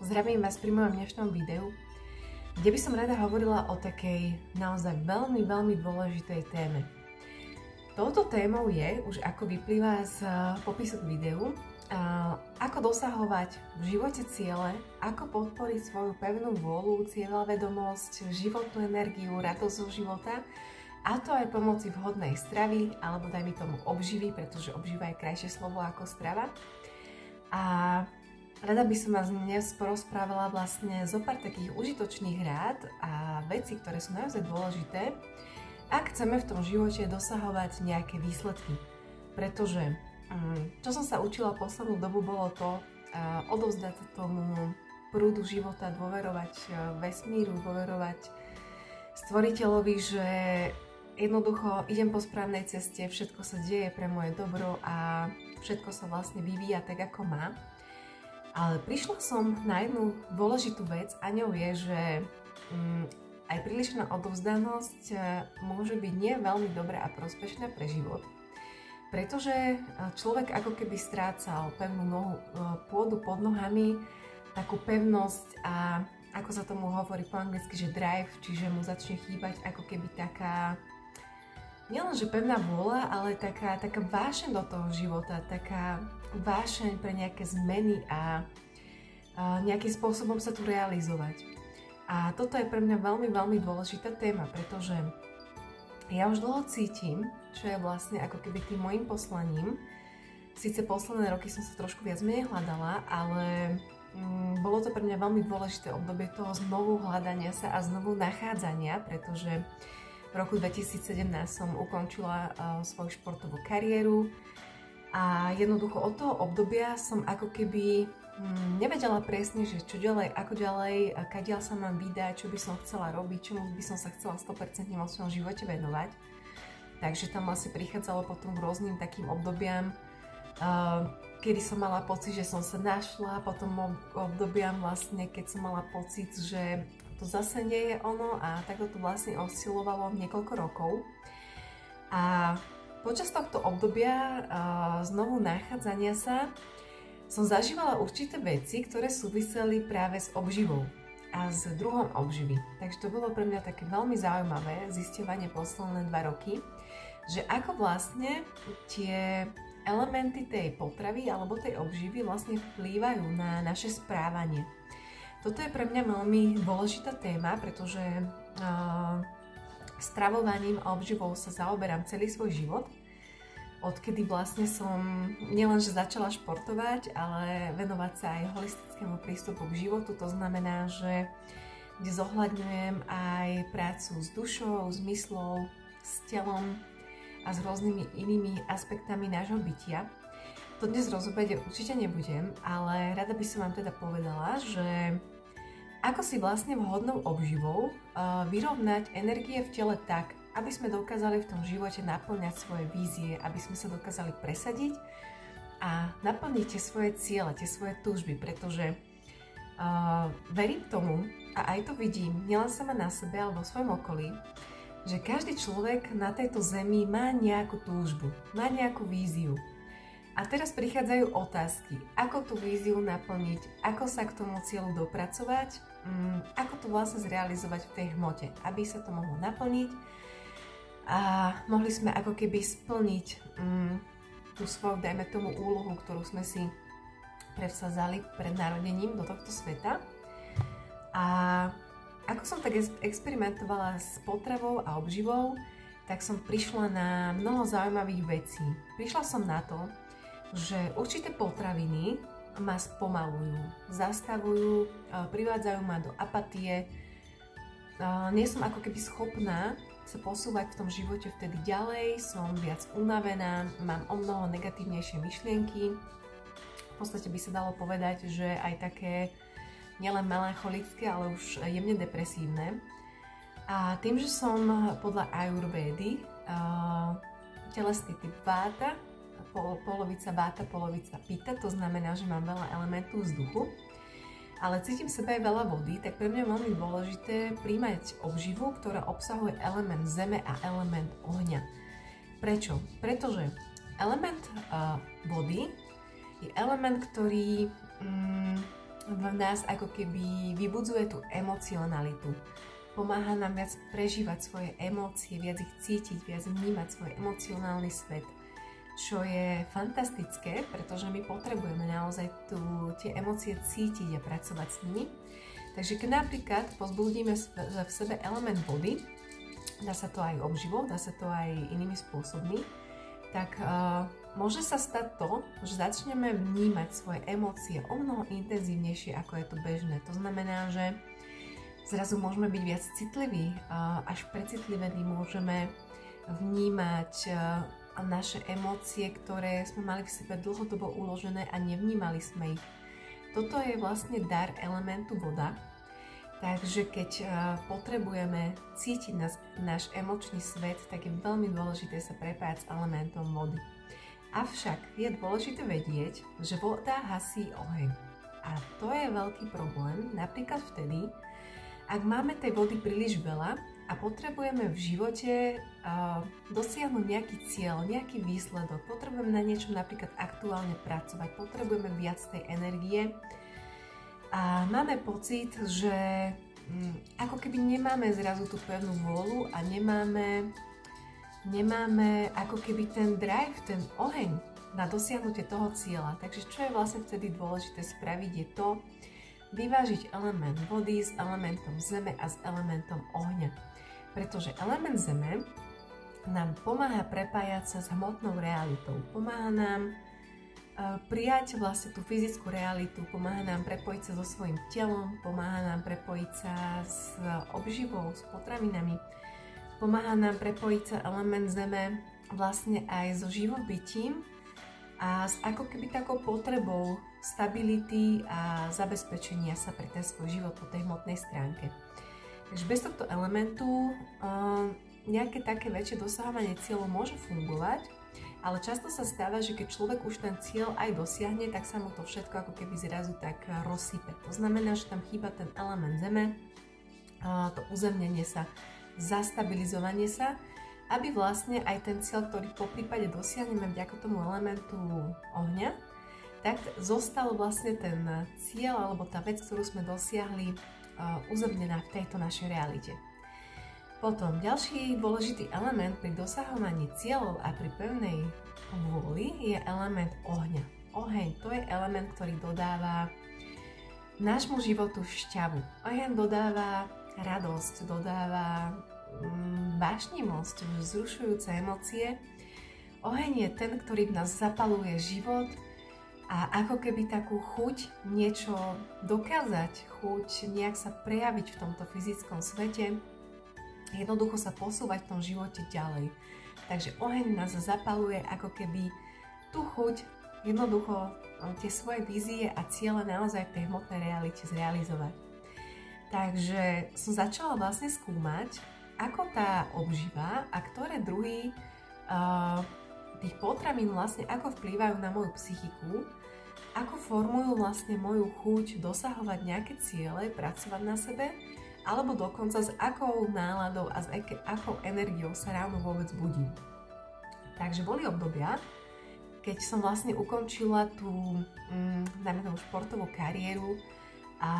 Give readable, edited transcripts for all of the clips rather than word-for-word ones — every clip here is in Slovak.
Zdravím vás pri mojom dnešnom videu, kde by som rada hovorila o takej naozaj veľmi dôležitej téme. Touto témou je, už ako vyplýva z popisu k videu, ako dosahovať v živote ciele, ako podporiť svoju pevnú vôľu, cieľavedomosť, životnú energiu, radosť zo života, a to aj pomoci vhodnej stravy, alebo dajme tomu obživy, pretože obživa je krajšie slovo ako strava. A rada by som vás dnes porozprávala vlastne zo pár takých užitočných rád a vecí, ktoré sú naozaj dôležité, ak chceme v tom živote dosahovať nejaké výsledky. Pretože čo som sa učila poslednú dobu, bolo to odovzdať tomu prúdu života, dôverovať vesmíru, dôverovať stvoriteľovi, že jednoducho idem po správnej ceste, všetko sa deje pre moje dobro a všetko sa vlastne vyvíja tak, ako má. Ale prišla som na jednu dôležitú vec a ňou je, že aj prílišná odovzdanosť môže byť nie veľmi dobrá a prospešná pre život. Pretože človek ako keby strácal pevnú pôdu pod nohami, takú pevnosť a ako sa tomu hovorí po anglicky, že drive, čiže mu začne chýbať ako keby taká nielenže pevná vôľa, ale taká vášeň do toho života, taká vášeň pre nejaké zmeny a nejakým spôsobom sa tu realizovať. A toto je pre mňa veľmi dôležitá téma, pretože ja už dlho cítim, čo je vlastne ako keby tým mojim poslaním. Síce posledné roky som sa trošku viac menej hľadala, ale bolo to pre mňa veľmi dôležité obdobie toho znovu hľadania sa a znovu nachádzania, pretože v roku 2017 som ukončila svoju športovú kariéru a jednoducho od toho obdobia som ako keby nevedela presne, že čo ďalej, ako ďalej, kadiaľ sa mám vydať, čo by som chcela robiť, čomu by som sa chcela 100% vo svojom živote venovať. Takže tam vlastne prichádzalo potom k rôznym takým obdobiam, kedy som mala pocit, že som sa našla, potom obdobiam vlastne, keď som mala pocit, že to zase nie je ono, a takto to vlastne oscilovalo niekoľko rokov. A počas tohto obdobia znovu nachádzania sa som zažívala určité veci, ktoré súviseli práve s obživou a s druhom obživy. Takže to bolo pre mňa také veľmi zaujímavé zisťovanie posledné 2 roky, že ako vlastne tie elementy tej potravy alebo tej obživy vlastne vplývajú na naše správanie. Toto je pre mňa veľmi dôležitá téma, pretože stravovaním a obživou sa zaoberám celý svoj život. Odkedy vlastne som nielenže začala športovať, ale venovať sa aj holistickému prístupu k životu. To znamená, že kde zohľadňujem aj prácu s dušou, s myslou, s telom a s rôznymi inými aspektami nášho bytia. To dnes rozoberať určite nebudem, ale rada by som vám teda povedala, že ako si vlastne vhodnou obživou vyrovnať energie v tele tak, aby sme dokázali v tom živote naplňať svoje vízie, aby sme sa dokázali presadiť a naplniť tie svoje ciele, tie svoje túžby, pretože verím tomu a aj to vidím, nielen sama na sebe, ale vo svojom okolí, že každý človek na tejto zemi má nejakú túžbu, má nejakú víziu. A teraz prichádzajú otázky, ako tú víziu naplniť, ako sa k tomu cieľu dopracovať, ako to vlastne zrealizovať v tej hmote, aby sa to mohlo naplniť a mohli sme ako keby splniť tú svoju, dajme tomu, úlohu, ktorú sme si prevzali pred narodením do tohto sveta. A ako som tak experimentovala s potravou a obživou, tak som prišla na mnoho zaujímavých vecí. Prišla som na to, že určité potraviny ma spomalujú, zastavujú, privádzajú ma do apatie. Nie som ako keby schopná sa posúvať v tom živote vtedy ďalej, som viac unavená, mám o mnoho negatívnejšie myšlienky. V podstate by sa dalo povedať, že aj také nielen melancholické, ale už jemne depresívne. A tým, že som podľa Ayurvédy telesný typ váta, polovica váta, polovica pita, to znamená, že mám veľa elementov vzduchu, ale cítim v sebe aj veľa vody, tak pre mňa je veľmi dôležité príjmať obživu, ktorá obsahuje element zeme a element ohňa. Prečo? Pretože element vody je element, ktorý v nás ako keby vybudzuje tú emocionalitu. Pomáha nám viac prežívať svoje emócie, viac ich cítiť, viac vnímať svoj emocionálny svet, čo je fantastické, pretože my potrebujeme naozaj tie emócie cítiť a pracovať s nimi. Takže keď napríklad pozbudíme v sebe element vody, dá sa to aj obživou, dá sa to aj inými spôsobmi, tak môže sa stať to, že začneme vnímať svoje emócie o mnoho intenzívnejšie, ako je to bežné. To znamená, že zrazu môžeme byť viac citliví, až precitlivení, môžeme vnímať naše emócie, ktoré sme mali v sebe dlhodobo uložené a nevnímali sme ich. Toto je vlastne dar elementu voda, takže keď potrebujeme cítiť náš emočný svet, tak je veľmi dôležité sa prepájať s elementom vody. Avšak je dôležité vedieť, že voda hasí oheň. A to je veľký problém, napríklad vtedy, ak máme tej vody príliš veľa a potrebujeme v živote dosiahnuť nejaký cieľ, nejaký výsledok, potrebujeme na niečom napríklad aktuálne pracovať, potrebujeme viac tej energie a máme pocit, že ako keby nemáme zrazu tú pevnú vôľu a nemáme ako keby ten drive, ten oheň na dosiahnutie toho cieľa. Takže čo je vlastne vtedy dôležité spraviť je to, vyvážiť element vody s elementom zeme a s elementom ohňa. Pretože element zeme nám pomáha prepájať sa s hmotnou realitou. Pomáha nám prijať vlastne tú fyzickú realitu, pomáha nám prepojiť sa so svojím telom, pomáha nám prepojiť sa s obživou, s potravinami, pomáha nám prepojiť sa element zeme vlastne aj so živobytím a s ako keby takou potrebou stability a zabezpečenia sa pre ten svoj život po tej hmotnej stránke. Takže bez tohto elementu nejaké také väčšie dosahovanie cieľov môže fungovať, ale často sa stáva, že keď človek už ten cieľ aj dosiahne, tak sa mu to všetko ako keby zrazu tak rozsype. To znamená, že tam chýba ten element zeme, to uzemnenie sa, zastabilizovanie sa, aby vlastne aj ten cieľ, ktorý po prípade dosiahneme vďaka tomu elementu ohňa, tak zostal vlastne ten cieľ alebo tá vec, ktorú sme dosiahli, uzemnená v tejto našej realite. Potom ďalší dôležitý element pri dosahovaní cieľov a pri pevnej vôli je element ohňa. Oheň to je element, ktorý dodáva nášmu životu šťavu. Oheň dodáva radosť, dodáva vášnivosť, vzrušujúce emócie. Oheň je ten, ktorý v nás zapaluje život a ako keby takú chuť niečo dokázať, chuť nejak sa prejaviť v tomto fyzickom svete, jednoducho sa posúvať v tom živote ďalej. Takže oheň nás zapaluje ako keby tú chuť jednoducho tie svoje vízie a ciele naozaj v tej hmotnej realite zrealizovať. Takže som začala vlastne skúmať, ako tá obživa a ktoré druhy tých potravín vlastne ako vplývajú na moju psychiku, ako formujú vlastne moju chuť dosahovať nejaké ciele, pracovať na sebe, alebo dokonca s akou náladou a s akou energiou sa ráno vôbec budím. Takže boli obdobia, keď som vlastne ukončila tú, dajme tomu, športovú kariéru a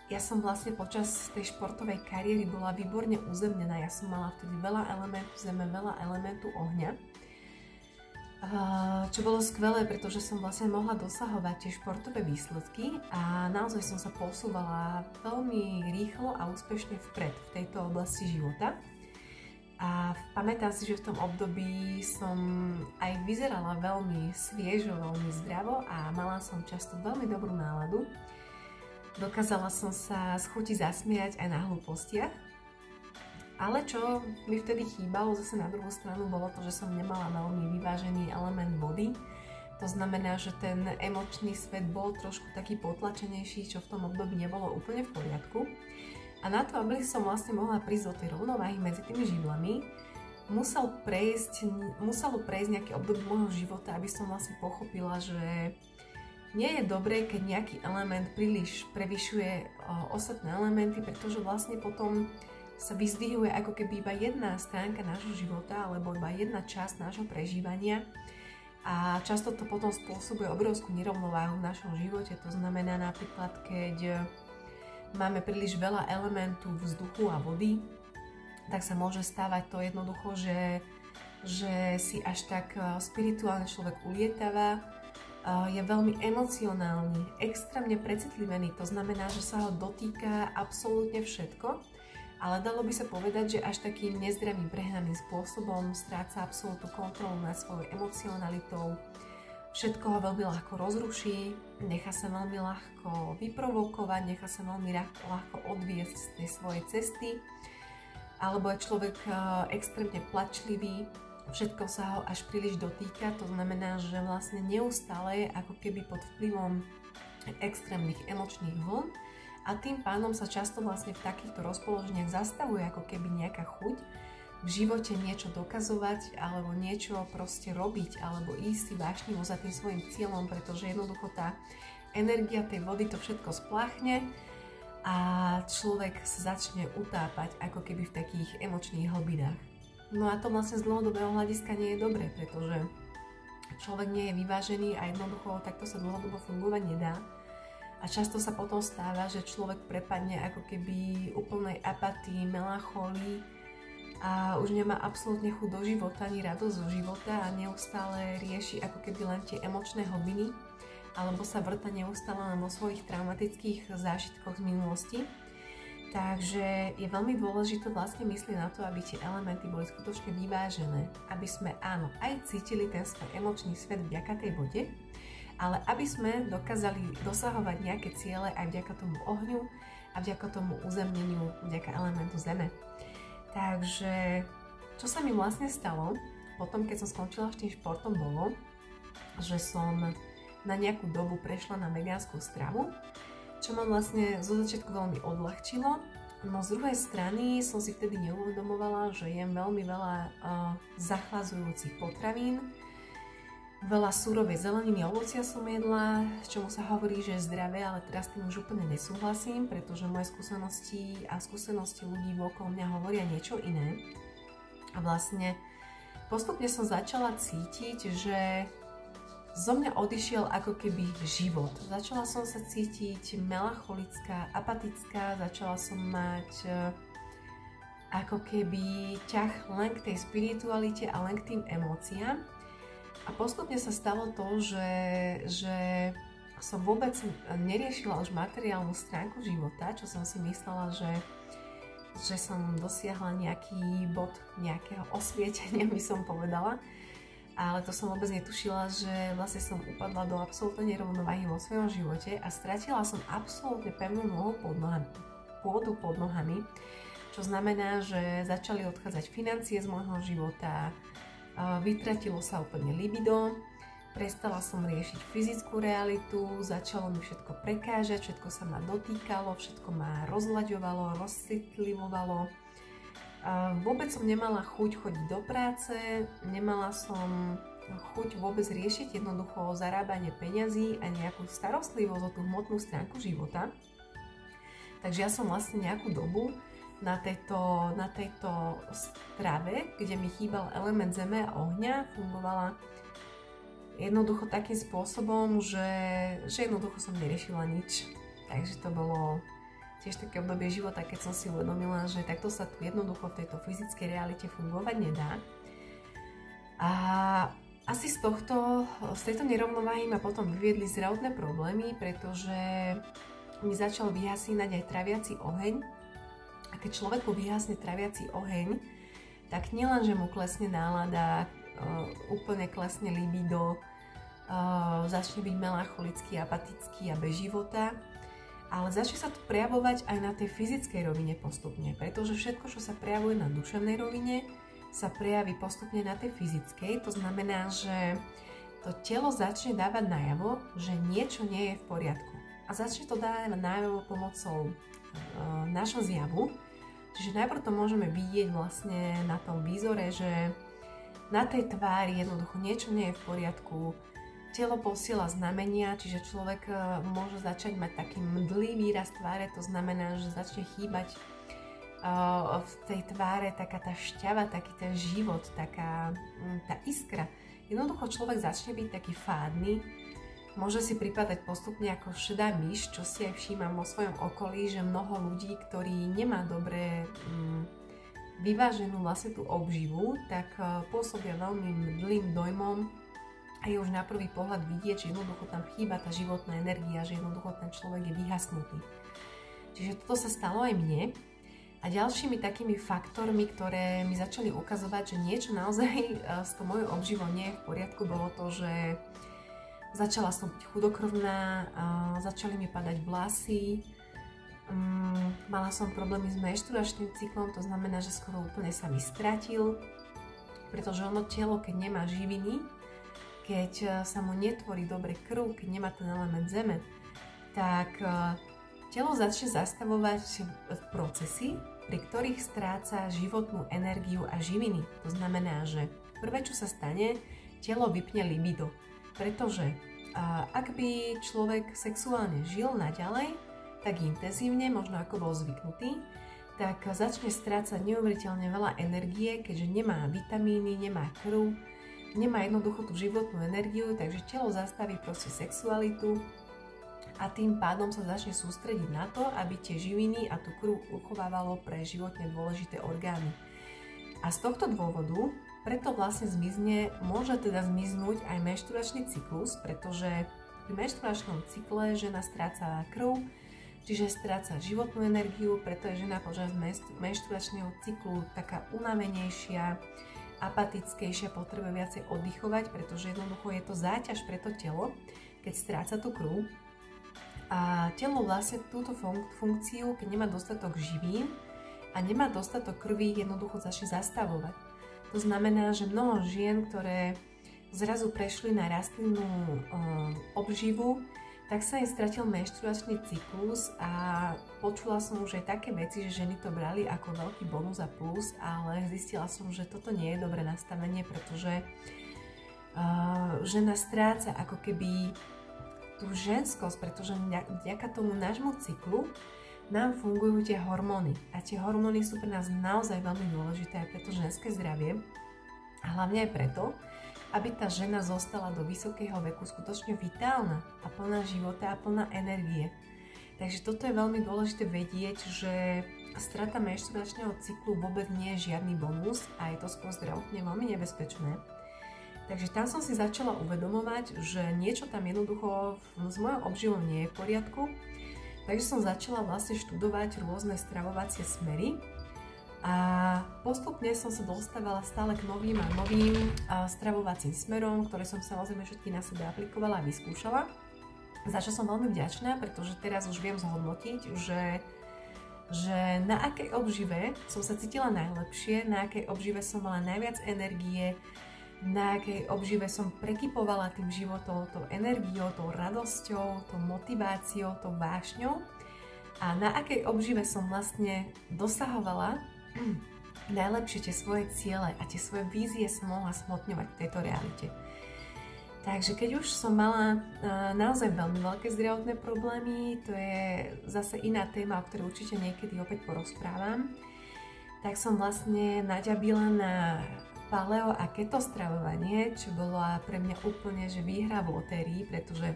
ja som vlastne počas tej športovej kariéry bola výborne uzemnená. Ja som mala vtedy veľa elementu zeme, veľa elementu ohňa. Čo bolo skvelé, pretože som vlastne mohla dosahovať tie športové výsledky a naozaj som sa posúvala veľmi rýchlo a úspešne vpred v tejto oblasti života. A pamätám si, že v tom období som aj vyzerala veľmi sviežo, veľmi zdravo a mala som často veľmi dobrú náladu. Dokázala som sa z chuti zasmiať aj na hlúpostiach. Ale čo mi vtedy chýbalo zase na druhú stranu bolo to, že som nemala veľmi vyvážený element vody. To znamená, že ten emočný svet bol trošku taký potlačenejší, čo v tom období nebolo úplne v poriadku. A na to, aby som vlastne mohla prísť do tej rovnováhy medzi tými živlami, muselo prejsť nejaké obdobie môjho života, aby som vlastne pochopila, že nie je dobré, keď nejaký element príliš prevyšuje ostatné elementy, pretože vlastne potom sa vyzdvihuje ako keby iba jedna stránka nášho života alebo iba jedna časť nášho prežívania A často to potom spôsobuje obrovskú nerovnováhu v našom živote. To znamená napríklad, keď máme príliš veľa elementu vzduchu a vody, tak sa môže stávať to jednoducho, že si až tak spirituálne človek ulietava, je veľmi emocionálny, extrémne precitlivený, to znamená, že sa ho dotýka absolútne všetko, ale dalo by sa povedať, že až takým nezdravým, prehnaným spôsobom stráca absolútnu kontrolu nad svojou emocionalitou, všetko ho veľmi ľahko rozruší, nechá sa veľmi ľahko vyprovokovať, nechá sa veľmi ľahko odviesť z tej svojej cesty, alebo je človek extrémne plačlivý, všetko sa ho až príliš dotýka, to znamená, že vlastne neustále je ako keby pod vplyvom extrémnych emočných vln a tým pádom sa často vlastne v takýchto rozpoloženiach zastavuje ako keby nejaká chuť v živote niečo dokazovať alebo niečo proste robiť alebo ísť si vášnivo za tým svojim cieľom, pretože jednoducho tá energia tej vody to všetko spláchne a človek sa začne utápať ako keby v takých emočných hlbinách. No a to vlastne z dlhodobého hľadiska nie je dobré, pretože človek nie je vyvážený a jednoducho takto sa dlhodobo fungovať nedá. A často sa potom stáva, že človek prepadne ako keby úplnej apatii, melancholii a už nemá absolútne chuť do života, ani radosť zo života a neustále rieši ako keby len tie emočné hlbiny alebo sa vrta neustále len vo svojich traumatických zážitkoch z minulosti. Takže je veľmi dôležité vlastne myslieť na to, aby tie elementy boli skutočne vyvážené, aby sme áno, aj cítili ten svoj emočný svet vďaka tej vode, ale aby sme dokázali dosahovať nejaké ciele aj vďaka tomu ohňu a vďaka tomu uzemneniu, vďaka elementu zeme. Takže čo sa mi vlastne stalo, potom keď som skončila s tým športom bolo, že som na nejakú dobu prešla na vegánsku stravu, čo ma vlastne zo začiatku veľmi odľahčilo, no z druhej strany som si vtedy neuvedomovala, že jem veľmi veľa zachladzujúcich potravín, veľa surovej zeleniny a ovocia som jedla, čomu sa hovorí, že je zdravé, ale teraz tým už úplne nesúhlasím, pretože moje skúsenosti a skúsenosti ľudí okolo mňa hovoria niečo iné. A vlastne postupne som začala cítiť, že zo mňa odišiel ako keby život. Začala som sa cítiť melancholická, apatická, začala som mať ako keby ťah len k tej spiritualite a len k tým emóciám. A postupne sa stalo to, že som vôbec neriešila už materiálnu stránku života, čo som si myslela, že som dosiahla nejaký bod nejakého osvietenia, by som povedala. Ale to som vôbec netušila, že vlastne som upadla do absolútnej nerovnováhy vo svojom živote a stratila som absolútne pevnú pôdu pod nohami, čo znamená, že začali odchádzať financie z môjho života, vytratilo sa úplne libido, prestala som riešiť fyzickú realitu, začalo mi všetko prekážať, všetko sa ma dotýkalo, všetko ma rozlaďovalo, rozcitlivovalo. Vôbec som nemala chuť chodiť do práce, nemala som chuť vôbec riešiť jednoducho zarábanie peňazí a nejakú starostlivosť o tú hmotnú stránku života. Takže ja som vlastne nejakú dobu na tejto strave, kde mi chýbal element zeme a ohňa, fungovala jednoducho takým spôsobom, že jednoducho som neriešila nič. Takže to bolo tiež také obdobie života, keď som si uvedomila, že takto sa tu jednoducho v tejto fyzickej realite fungovať nedá. A asi z tejto nerovnováhy ma potom vyviedli zdravotné problémy, pretože mi začal vyhasínať aj traviaci oheň. A keď človeku vyhasne traviaci oheň, tak nielen, že mu klesne nálada, úplne klesne libido, začne byť melancholický, apatický a bez života, ale začne sa to prejavovať aj na tej fyzickej rovine postupne, pretože všetko, čo sa prejavuje na duševnej rovine, sa prejaví postupne na tej fyzickej. To znamená, že to telo začne dávať najavo, že niečo nie je v poriadku. A začne to dávať najavo pomocou nášho zjavu. Čiže najprv to môžeme vidieť vlastne na tom výzore, že na tej tvári jednoducho niečo nie je v poriadku. Telo posiela znamenia, čiže človek môže začať mať taký mdlý výraz tváre, to znamená, že začne chýbať v tej tváre taká tá šťava, taký ten život, taká tá iskra. jednoducho človek začne byť taký fádny, môže si pripadať postupne ako šedá myš, čo si aj všímam vo svojom okolí, že mnoho ľudí, ktorí nemá dobre vyváženú vlastne tú obživu, tak pôsobia veľmi mdlým dojmom a je už na prvý pohľad vidieť, že jednoducho tam chýba tá životná energia, že jednoducho ten človek je vyhasnutý. Čiže toto sa stalo aj mne a ďalšími takými faktormi, ktoré mi začali ukazovať, že niečo naozaj s tou mojou obživou nie je v poriadku, bolo to, že začala som byť chudokrvná, začali mi padať vlasy, mala som problémy s menštruačným cyklom, to znamená, že skoro úplne sa mi stratil, pretože ono telo, keď nemá živiny, keď sa mu netvorí dobre krv, keď nemá ten element zeme, tak telo začne zastavovať procesy, pri ktorých stráca životnú energiu a živiny. To znamená, že prvé, čo sa stane, telo vypne libido, pretože ak by človek sexuálne žil naďalej, tak intenzívne, možno ako bol zvyknutý, tak začne strácať neuveriteľne veľa energie, keďže nemá vitamíny, nemá krv, nemá jednoducho tú životnú energiu, takže telo zastaví proste sexualitu a tým pádom sa začne sústrediť na to, aby tie živiny a tú krv uchovávalo pre životne dôležité orgány. A z tohto dôvodu preto vlastne môže teda zmiznúť aj menštruačný cyklus, pretože pri menštruačnom cykle žena stráca krv, čiže stráca životnú energiu, preto je žena počas menštruačného cyklu taká unavenejšia, apatickejšia, potrebuje viacej oddychovať, pretože jednoducho je to záťaž pre to telo, keď stráca tú krv. A telo vlastne túto funkciu, keď nemá dostatok živín a nemá dostatok krvi, jednoducho začne zastavovať. To znamená, že mnoho žien, ktoré zrazu prešli na rastlinnú obživu, tak sa im stratil menštruačný cyklus a počula som už aj také veci, že ženy to brali ako veľký bonus a plus, ale zistila som, že toto nie je dobré nastavenie, pretože žena stráca ako keby tú ženskosť, pretože vďaka tomu nášmu cyklu nám fungujú tie hormóny. A tie hormóny sú pre nás naozaj veľmi dôležité aj pre to ženské zdravie. A hlavne aj preto, aby tá žena zostala do vysokého veku skutočne vitálna a plná života a plná energie. Takže toto je veľmi dôležité vedieť, že strata menštruačného cyklu vôbec nie je žiadny bonus a je to skôr zdravotne veľmi nebezpečné. Takže tam som si začala uvedomovať, že niečo tam jednoducho s mojou obživou nie je v poriadku. Takže som začala vlastne študovať rôzne stravovacie smery a postupne som sa dostávala stále k novým a novým stravovacím smerom, ktoré som samozrejme všetky na sebe aplikovala a vyskúšala. Za čo som veľmi vďačná, pretože teraz už viem zhodnotiť, že na akej obžive som sa cítila najlepšie, na akej obžive som mala najviac energie, na akej obžive som prekypovala tým životom, tou energiou, tou radosťou, tou motiváciou, tou vášňou a na akej obžive som vlastne dosahovala najlepšie tie svoje ciele a tie svoje vízie som mohla smotňovať v tejto realite. Takže keď už som mala naozaj veľmi veľké zdravotné problémy, to je zase iná téma, o ktorej určite niekedy opäť porozprávam, tak som vlastne naďabila na paleo a keto stravovanie, čo bola pre mňa úplne že výhra v lotérii, pretože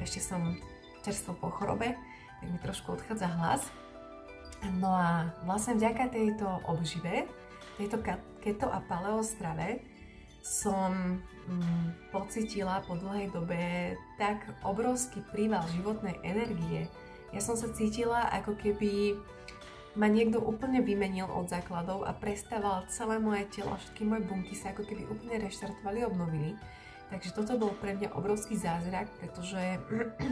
ešte som čerstvo po chorobe, tak mi trošku odchádza hlas. No a vlastne vďaka tejto obžive, tejto keto a paleo strave som pocítila po dlhej dobe tak obrovský príval životnej energie. Ja som sa cítila, ako keby ma niekto úplne vymenil od základov a prestával celé moje telo, všetky moje bunky sa ako keby úplne reštartovali, obnovili. Takže toto bol pre mňa obrovský zázrak, pretože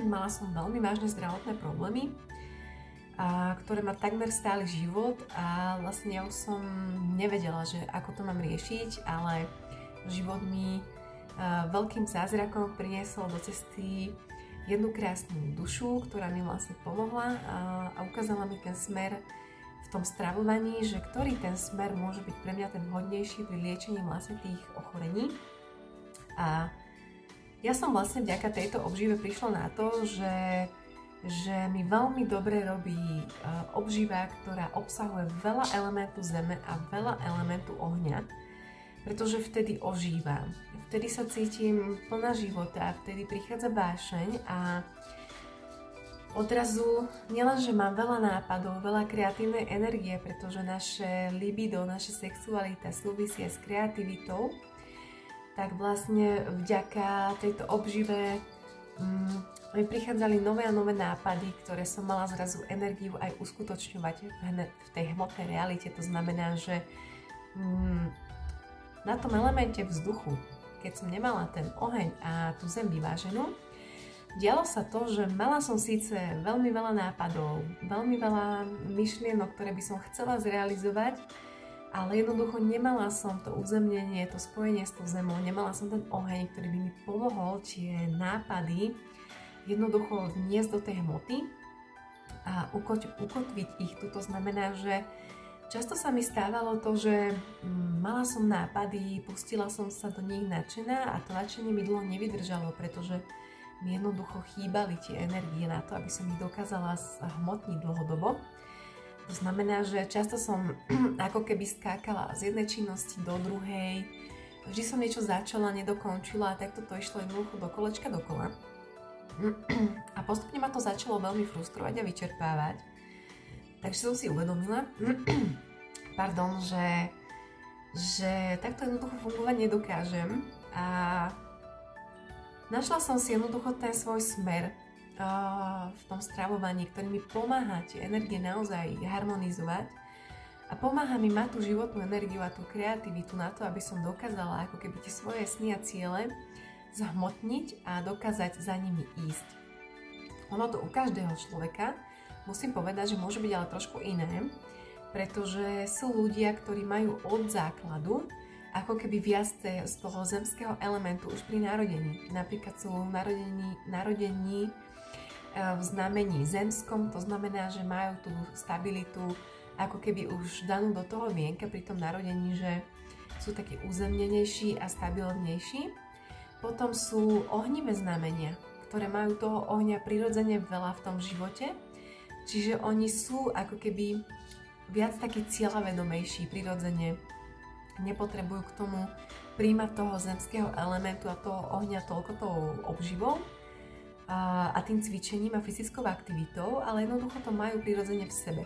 mala som veľmi vážne zdravotné problémy, ktoré ma takmer stáli život a vlastne ja už som nevedela, že ako to mám riešiť, ale život mi veľkým zázrakom priniesol do cesty jednu krásnu dušu, ktorá mi vlastne pomohla a ukázala mi ten smer v tom stravovaní, že ktorý ten smer môže byť pre mňa ten vhodnejší pri liečení vlastne tých ochorení. A ja som vlastne vďaka tejto obžive prišla na to, že mi veľmi dobre robí obživa, ktorá obsahuje veľa elementu zeme a veľa elementu ohňa. pretože vtedy ožívam. Vtedy sa cítim plná života, vtedy prichádza vášeň a odrazu nielenže mám veľa nápadov, veľa kreatívnej energie, pretože naše libido, naša sexualita súvisia s kreativitou, tak vlastne vďaka tejto obžive mi prichádzali nové a nové nápady, ktoré som mala zrazu energiu aj uskutočňovať v tej hmotnej realite. To znamená, že na tom elemente vzduchu, keď som nemala ten oheň a tú zem vyváženú, dialo sa to, že mala som síce veľmi veľa nápadov, veľmi veľa myšlienok, ktoré by som chcela zrealizovať, ale jednoducho nemala som to uzemnenie, to spojenie s tou zemou, nemala som ten oheň, ktorý by mi pomohol tie nápady jednoducho vniesť do tej hmoty a ukotviť ich tu. To znamená, že často sa mi stávalo to, že mala som nápady, pustila som sa do nich nadšená a to nadšenie mi dlho nevydržalo, pretože mi jednoducho chýbali tie energie na to, aby som ich dokázala hmotniť dlhodobo. To znamená, že často som ako keby skákala z jednej činnosti do druhej, vždy som niečo začala, nedokončila a takto to išlo jednoducho do kolečka dokola. A postupne ma to začalo veľmi frustrovať a vyčerpávať. Takže som si uvedomila, že takto jednoducho fungovať nedokážem a našla som si jednoducho ten svoj smer v tom stravovaní, ktorý mi pomáha tie energie naozaj harmonizovať a pomáha mi mať tú životnú energiu a tú kreativitu na to, aby som dokázala ako keby tie svoje sny a ciele zhmotniť a dokázať za nimi ísť. Ono to u každého človeka, musím povedať, že môže byť ale trošku iné, pretože sú ľudia, ktorí majú od základu ako keby viac z toho zemského elementu už pri narodení. Napríklad sú narodení v znamení zemskom, to znamená, že majú tú stabilitu ako keby už danú do toho vienka pri tom narodení, že sú takí uzemnenejší a stabilnejší. Potom sú ohnivé znamenia, ktoré majú toho ohňa prirodzene veľa v tom živote, čiže oni sú ako keby viac takí cieľavedomejší prirodzene. Nepotrebujú k tomu príjmať toho zemského elementu a toho ohňa toľko tou obživou a tým cvičením a fyzickou aktivitou, ale jednoducho to majú prirodzene v sebe.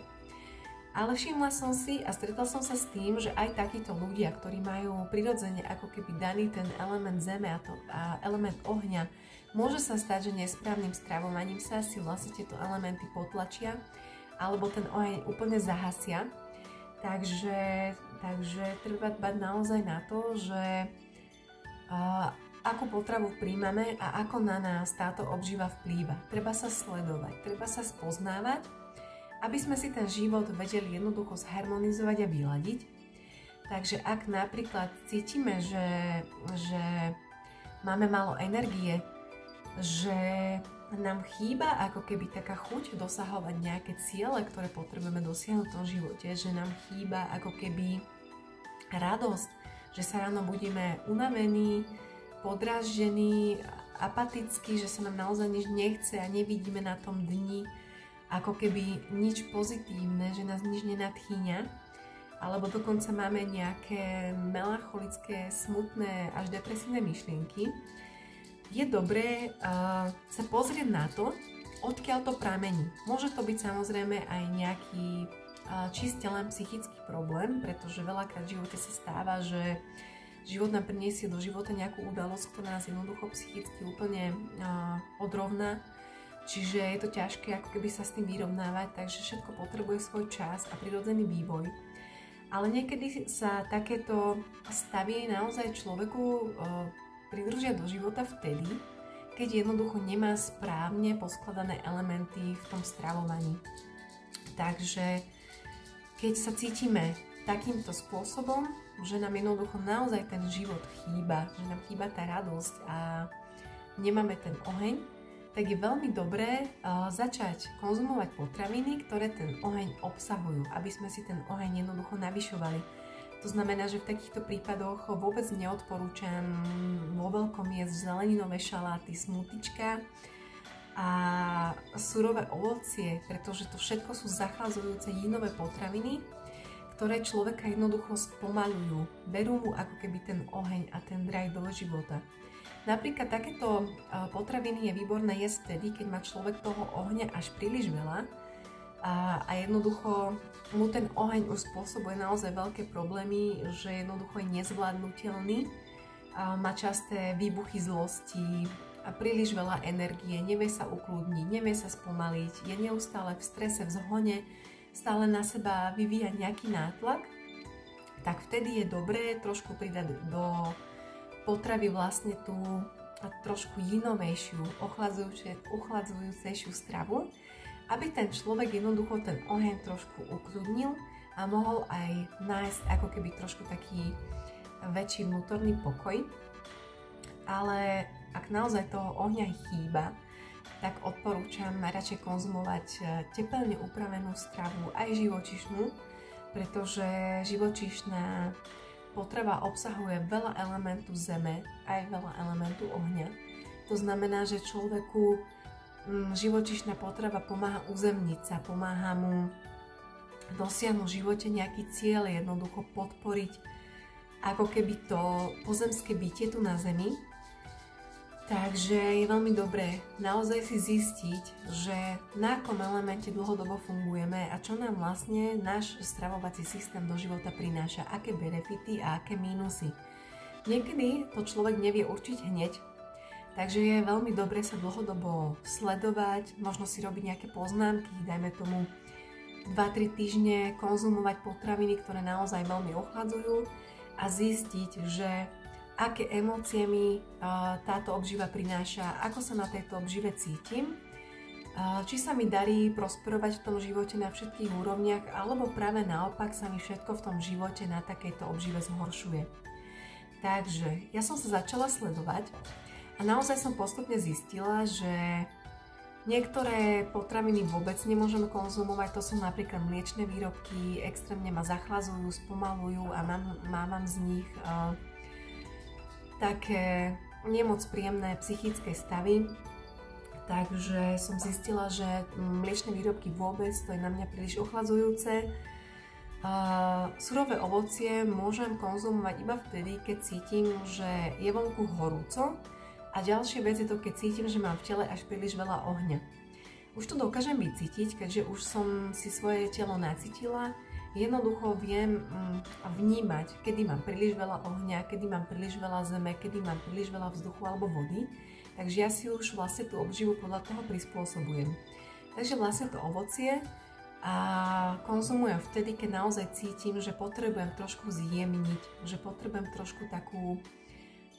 Ale všimla som si a stretla som sa s tým, že aj takíto ľudia, ktorí majú prirodzene ako keby daný ten element zeme a element ohňa, môže sa stať, že nesprávnym stravovaním sa si vlastne tieto elementy potlačia alebo ten oheň úplne zahasia. Takže treba dbať naozaj na to, že akú potravu príjmame a ako na nás táto obživa vplýva. Treba sa sledovať, treba sa spoznávať, aby sme si ten život vedeli jednoducho zharmonizovať a vyladiť. Takže ak napríklad cítime, že máme málo energie, že nám chýba ako keby taká chuť dosahovať nejaké ciele, ktoré potrebujeme dosiahnuť v tom živote, že nám chýba ako keby radosť, že sa ráno budeme unavení, podráždení, apatickí, že sa nám naozaj nič nechce a nevidíme na tom dni ako keby nič pozitívne, že nás nič nenadchýňa, alebo dokonca máme nejaké melancholické, smutné až depresívne myšlienky, je dobré sa pozrieť na to, odkiaľ to pramení. Môže to byť samozrejme aj nejaký čiste len psychický problém, pretože veľakrát v živote sa stáva, že život nám priniesie do života nejakú udalosť, ktorá nás jednoducho psychicky úplne odrovná. Čiže je to ťažké ako keby sa s tým vyrovnávať, takže všetko potrebuje svoj čas a prirodzený vývoj. Ale niekedy sa takéto stavy naozaj človeku pridržia do života vtedy, keď jednoducho nemá správne poskladané elementy v tom stravovaní. Takže keď sa cítime takýmto spôsobom, že nám jednoducho naozaj ten život chýba, že nám chýba tá radosť a nemáme ten oheň, tak je veľmi dobré začať konzumovať potraviny, ktoré ten oheň obsahujú, aby sme si ten oheň jednoducho navyšovali. To znamená, že v takýchto prípadoch vôbec neodporúčam vo veľkom jesť zeleninové šaláty, smutička a surové ovocie, pretože to všetko sú zachladzujúce jínové potraviny, ktoré človeka jednoducho spomaľujú, berú mu ako keby ten oheň a ten drive do života. Napríklad takéto potraviny je výborné jesť vtedy, keď má človek toho ohňa až príliš veľa a jednoducho mu ten oheň už spôsobuje naozaj veľké problémy, že jednoducho je nezvládnutelný, má časté výbuchy zlosti a príliš veľa energie, nevie sa ukludniť, nevie sa spomaliť, je neustále v strese, v zhone, stále na seba vyvíja nejaký nátlak, tak vtedy je dobré trošku pridať do potravy vlastne tú trošku jinovejšiu, ochladzujúcejšiu stravu, aby ten človek jednoducho ten oheň trošku ukludnil a mohol aj nájsť ako keby trošku taký väčší vnútorný pokoj. Ale ak naozaj toho ohňa chýba, tak odporúčam radšej konzumovať tepelne upravenú stravu, aj živočíšnu, pretože živočíšna potrava obsahuje veľa elementu zeme, aj veľa elementu ohňa. To znamená, že človeku živočíšna potrava pomáha uzemniť sa, pomáha mu dosiahnuť v živote nejaký cieľ, jednoducho podporiť ako keby to pozemské bytie tu na zemi. Takže je veľmi dobré naozaj si zistiť, že na akom elemente dlhodobo fungujeme a čo nám vlastne náš stravovací systém do života prináša, aké benefity a aké mínusy. Niekedy to človek nevie určiť hneď, takže je veľmi dobré sa dlhodobo sledovať, možno si robiť nejaké poznámky, dajme tomu 2-3 týždne konzumovať potraviny, ktoré naozaj veľmi ochladzujú a zistiť, že aké emócie mi táto obživa prináša, ako sa na tejto obžive cítim, či sa mi darí prosperovať v tom živote na všetkých úrovniach, alebo práve naopak sa mi všetko v tom živote na takejto obžive zhoršuje. Takže ja som sa začala sledovať a naozaj som postupne zistila, že niektoré potraviny vôbec nemôžem konzumovať, to sú napríklad mliečne výrobky, extrémne ma zachlazujú, spomalujú a mám z nich také nemoc príjemné psychické stavy, takže som zistila, že mliečne výrobky vôbec, to je na mňa príliš ochladzujúce. Surové ovocie môžem konzumovať iba vtedy, keď cítim, že je vonku horúco a ďalšia vec je to, keď cítim, že mám v tele až príliš veľa ohňa. Už to dokážem vycítiť, keďže už som si svoje telo nacítila. Jednoducho viem vnímať, kedy mám príliš veľa ohňa, kedy mám príliš veľa zeme, kedy mám príliš veľa vzduchu alebo vody. Takže ja si už vlastne tú obživu podľa toho prispôsobujem. Takže vlastne to ovocie konzumujem vtedy, keď naozaj cítim, že potrebujem trošku zjemniť, že potrebujem trošku takú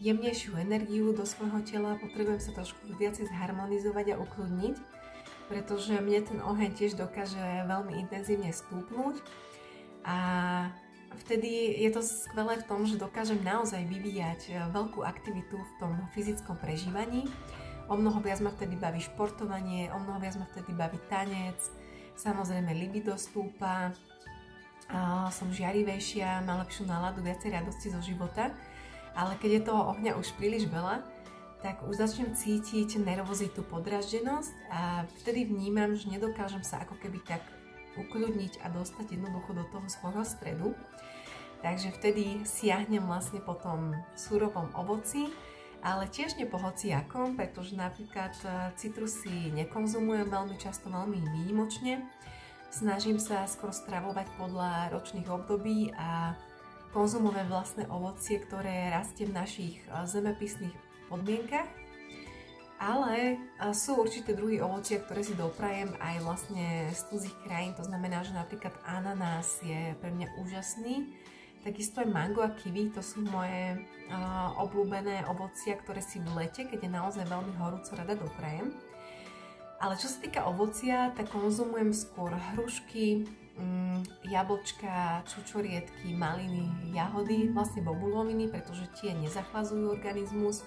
jemnejšiu energiu do svojho tela, potrebujem sa trošku viacej zharmonizovať a ukludniť, pretože mne ten oheň tiež dokáže veľmi intenzívne stúpnuť. A vtedy je to skvelé v tom, že dokážem naozaj vyvíjať veľkú aktivitu v tom fyzickom prežívaní. O mnoho viac ma vtedy baví športovanie, o mnoho viac ma vtedy baví tanec, samozrejme libido stúpa, som žiarivejšia, mám lepšiu náladu, viacej radosti zo života. Ale keď je toho ohňa už príliš veľa, tak už začnem cítiť nervozitu, podráždenosť a vtedy vnímam, že nedokážem sa ako keby tak ukľudniť a dostať jednoducho do toho svojho stredu. Takže vtedy siahnem vlastne po tom surovom ovoci, ale tiež nie po hociakom, pretože napríklad citrusy nekonzumujem veľmi často, veľmi výnimočne. Snažím sa skôr stravovať podľa ročných období a konzumujem vlastné ovocie, ktoré rastie v našich zemepisných podmienkach. Ale sú určité druhy ovocia, ktoré si doprajem aj vlastne z cudzích krajín. To znamená, že napríklad ananás je pre mňa úžasný. Takisto aj mango a kiwi, to sú moje obľúbené ovocia, ktoré si v lete, keď je naozaj veľmi horúco, rada doprajem. Ale čo sa týka ovocia, tak konzumujem skôr hrušky, jablčka, čučoriedky, maliny, jahody, vlastne bobuloviny, pretože tie nezachlazujú organizmus.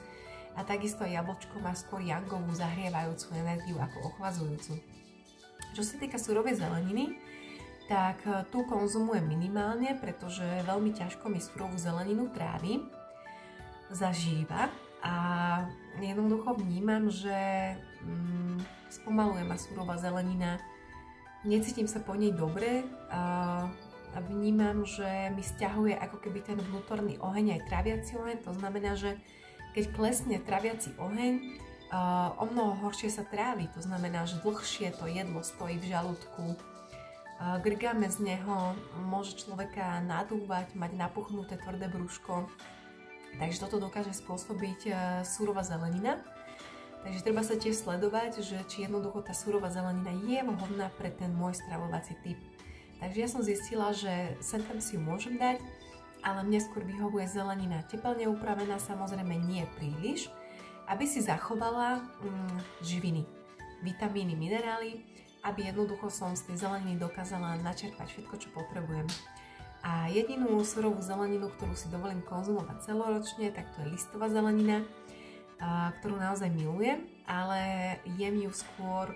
A takisto jablčko má skôr jangovú zahrievajúcu energiu ako ochladzujúcu. Čo sa týka surovej zeleniny, tak tu konzumujem minimálne, pretože veľmi ťažko mi surovú zeleninu trávi zažíva a jednoducho vnímam, že spomaluje ma surová zelenina, necítim sa po nej dobre, vnímam, že mi sťahuje ako keby ten vnútorný oheň aj traviaci oheň. To znamená, že keď klesne traviaci oheň, o mnoho horšie sa trávi. To znamená, že dlhšie to jedlo stojí v žalúdku. Grgáme z neho, môže človeka nadúvať, mať napuchnuté tvrdé brúško. Takže toto dokáže spôsobiť surová zelenina. Takže treba sa tiež sledovať, že či jednoducho tá surová zelenina je vhodná pre ten môj stravovací typ. Takže ja som zistila, že sem tam si ju môžem dať, ale mne skôr vyhovuje zelenina teplne upravená, samozrejme nie príliš, aby si zachovala živiny, vitamíny, minerály, aby jednoducho som z tej zeleniny dokázala načerpať všetko, čo potrebujem. A jedinú surovú zeleninu, ktorú si dovolím konzumovať celoročne, tak to je listová zelenina, ktorú naozaj milujem, ale jem ju skôr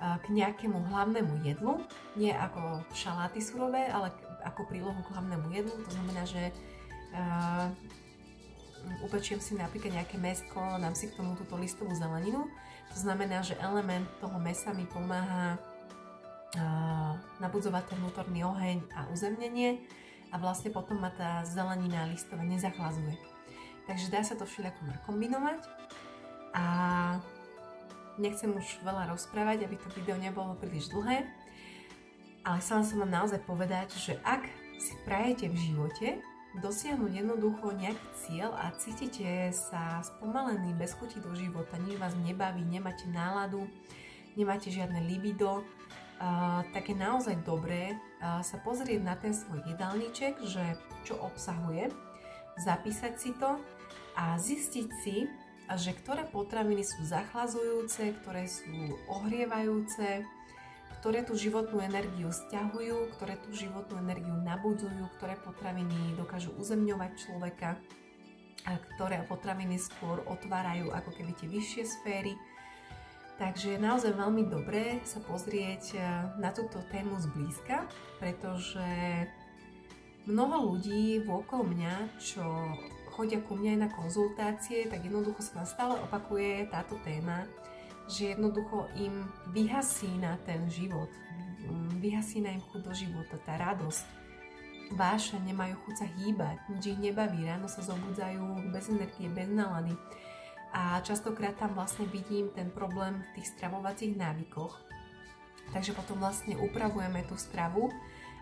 k nejakému hlavnému jedlu, nie ako šaláty surové, ale ako prílohu k hlavnému jedlu. To znamená, že upečiem si napríklad nejaké mäsko, dám si k tomu túto listovú zeleninu. To znamená, že element toho mäsa mi pomáha nabudzovať ten vnútorný oheň a uzemnenie a vlastne potom ma tá zelenina listová nezachlazuje. Takže dá sa to všelijako nakombinovať a nechcem už veľa rozprávať, aby to video nebolo príliš dlhé, ale chcela som vám naozaj povedať, že ak si prajete v živote dosiahnuť jednoducho nejaký cieľ a cítite sa spomalený, bez chuti do života, nič vás nebaví, nemáte náladu, nemáte žiadne libido, tak je naozaj dobré sa pozrieť na ten svoj jedálniček, že čo obsahuje, zapísať si to a zistiť si, že ktoré potraviny sú zachlazujúce, ktoré sú ohrievajúce, ktoré tú životnú energiu sťahujú, ktoré tú životnú energiu nabudzujú, ktoré potraviny dokážu uzemňovať človeka a ktoré potraviny skôr otvárajú ako keby tie vyššie sféry. Takže je naozaj veľmi dobré sa pozrieť na túto tému zblízka, pretože mnoho ľudí okolo mňa, čo chodia ku mne aj na konzultácie, tak jednoducho sa nám stále opakuje táto téma, že jednoducho im vyhasína ten život, vyhasína im chuť do života, tá radosť, vášeň, nemajú chuť sa hýbať, nič ich nebaví, ráno sa zobudzajú bez energie, bez nálady. A častokrát tam vlastne vidím ten problém v tých stravovacích návykoch. Takže potom vlastne upravujeme tú stravu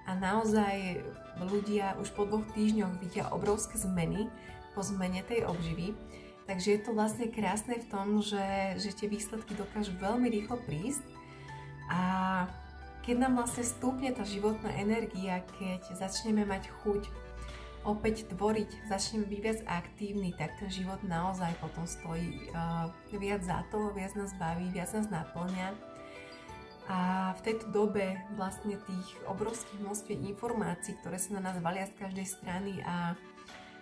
a naozaj ľudia už po 2 týždňoch vidia obrovské zmeny po zmene tej obživy. Takže je to vlastne krásne v tom, že tie výsledky dokážu veľmi rýchlo prísť a keď nám vlastne stúpne tá životná energia, keď začneme mať chuť opäť tvoriť, začneme byť viac aktívni, tak ten život naozaj potom stojí viac za to, viac nás baví, viac nás naplňa. A v tejto dobe vlastne tých obrovských množství informácií, ktoré sa na nás valia z každej strany a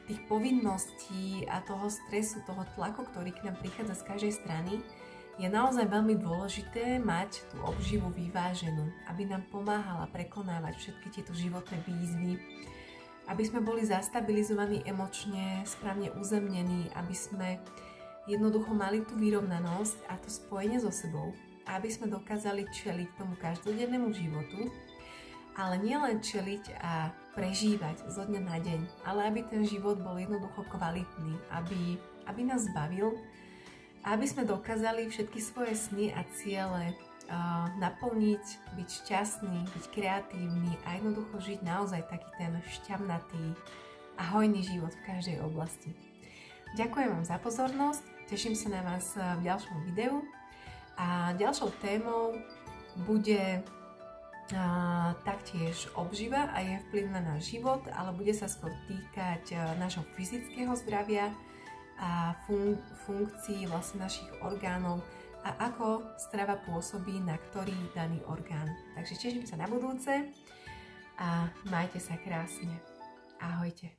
tých povinností a toho stresu, toho tlaku, ktorý k nám prichádza z každej strany, je naozaj veľmi dôležité mať tú obživu vyváženú, aby nám pomáhala prekonávať všetky tieto životné výzvy, aby sme boli zastabilizovaní emočne, správne uzemnení, aby sme jednoducho mali tú vyrovnanosť a to spojenie so sebou, aby sme dokázali čeliť tomu každodennému životu, ale nielen čeliť a prežívať zo dňa na deň, ale aby ten život bol jednoducho kvalitný, aby nás bavil a aby sme dokázali všetky svoje sny a ciele naplniť, byť šťastný, byť kreatívny a jednoducho žiť naozaj taký ten šťavnatý a hojný život v každej oblasti. Ďakujem vám za pozornosť, teším sa na vás v ďalšom videu a ďalšou témou bude taktiež obživa a je vplyv na náš život, ale bude sa skôr týkať nášho fyzického zdravia a funkcií vlastne našich orgánov a ako strava pôsobí na ktorý daný orgán. Takže teším sa na budúce a majte sa krásne. Ahojte.